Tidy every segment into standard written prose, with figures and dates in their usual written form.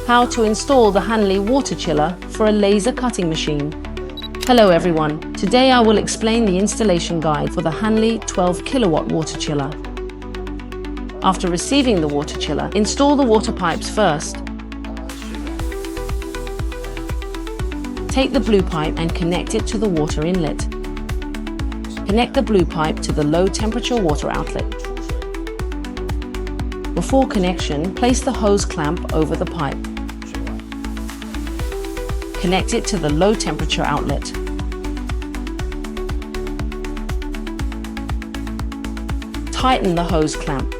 How to install the Hanli water chiller for a laser cutting machine. Hello everyone, today I will explain the installation guide for the Hanli 12 kilowatt water chiller. After receiving the water chiller, install the water pipes first. Take the blue pipe and connect it to the water inlet. Connect the blue pipe to the low temperature water outlet. Before connection, place the hose clamp over the pipe. Connect it to the low temperature outlet. Tighten the hose clamp.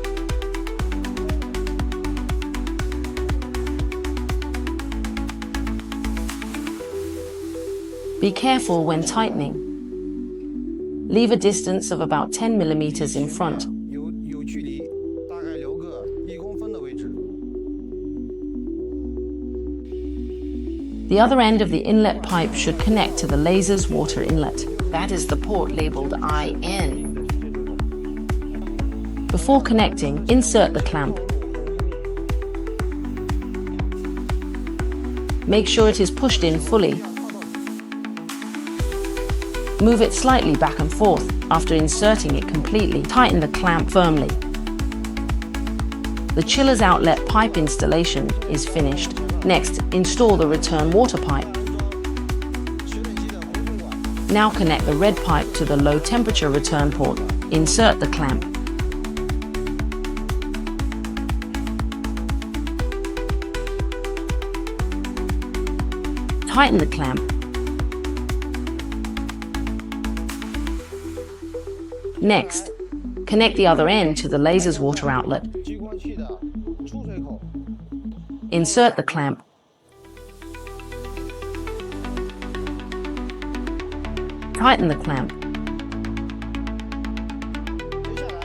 Be careful when tightening. Leave a distance of about 10 millimeters in front. The other end of the inlet pipe should connect to the laser's water inlet. That is the port labeled IN. Before connecting, insert the clamp. Make sure it is pushed in fully. Move it slightly back and forth. After inserting it completely, tighten the clamp firmly. The chiller's outlet pipe installation is finished. Next, install the return water pipe. Now connect the red pipe to the low temperature return port. Insert the clamp. Tighten the clamp. Next, connect the other end to the laser's water outlet. Insert the clamp. Tighten the clamp.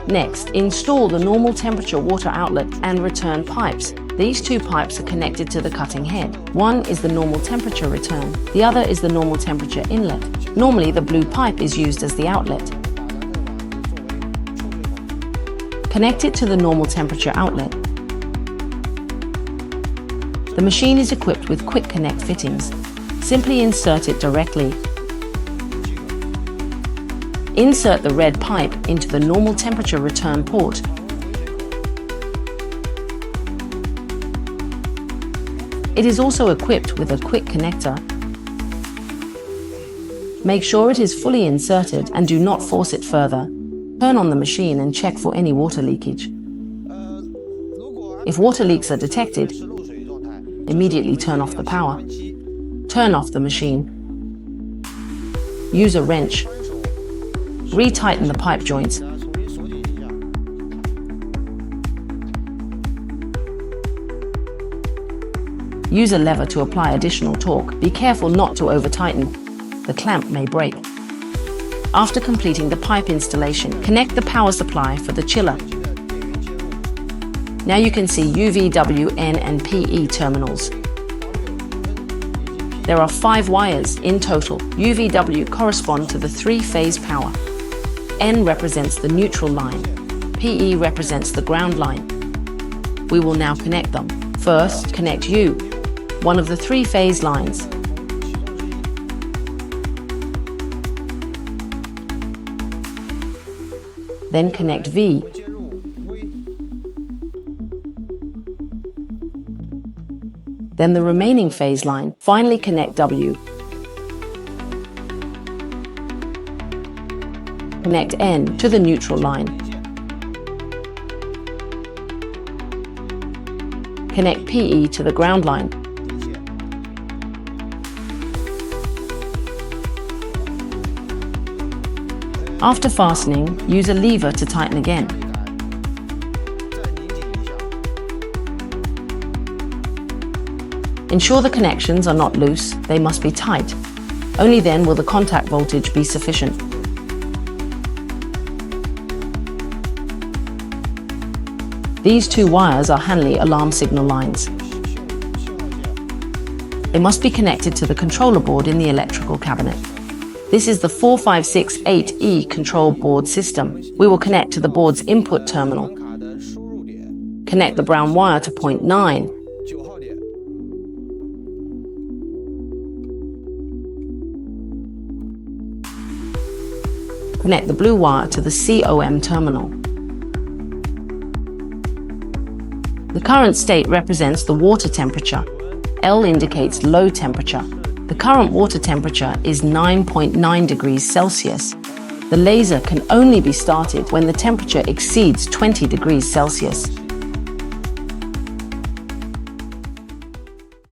Next, install the normal temperature water outlet and return pipes. These two pipes are connected to the cutting head. One is the normal temperature return, the other is the normal temperature inlet. Normally, the blue pipe is used as the outlet. Connect it to the normal temperature outlet. The machine is equipped with quick connect fittings. Simply insert it directly. Insert the red pipe into the normal temperature return port. It is also equipped with a quick connector. Make sure it is fully inserted and do not force it further. Turn on the machine and check for any water leakage. If water leaks are detected, immediately turn off the power. Turn off the machine. Use a wrench. Retighten the pipe joints. Use a lever to apply additional torque. Be careful not to over-tighten. The clamp may break. After completing the pipe installation, connect the power supply for the chiller. Now you can see UV, W, N and PE terminals. There are 5 wires in total. UV-W correspond to the 3-phase power. N represents the neutral line. PE represents the ground line. We will now connect them. First, connect U, one of the 3-phase lines. Then connect V. Then the remaining phase line. Finally connect W. Connect N to the neutral line. Connect PE to the ground line. After fastening, use a lever to tighten again. Ensure the connections are not loose, they must be tight. Only then will the contact voltage be sufficient. These 2 wires are Hanli alarm signal lines. They must be connected to the controller board in the electrical cabinet. This is the 4568E control board system. We will connect to the board's input terminal. Connect the brown wire to point 9. connect the blue wire to the COM terminal. The current state represents the water temperature. L indicates low temperature. The current water temperature is 9.9 degrees Celsius. The laser can only be started when the temperature exceeds 20 degrees Celsius.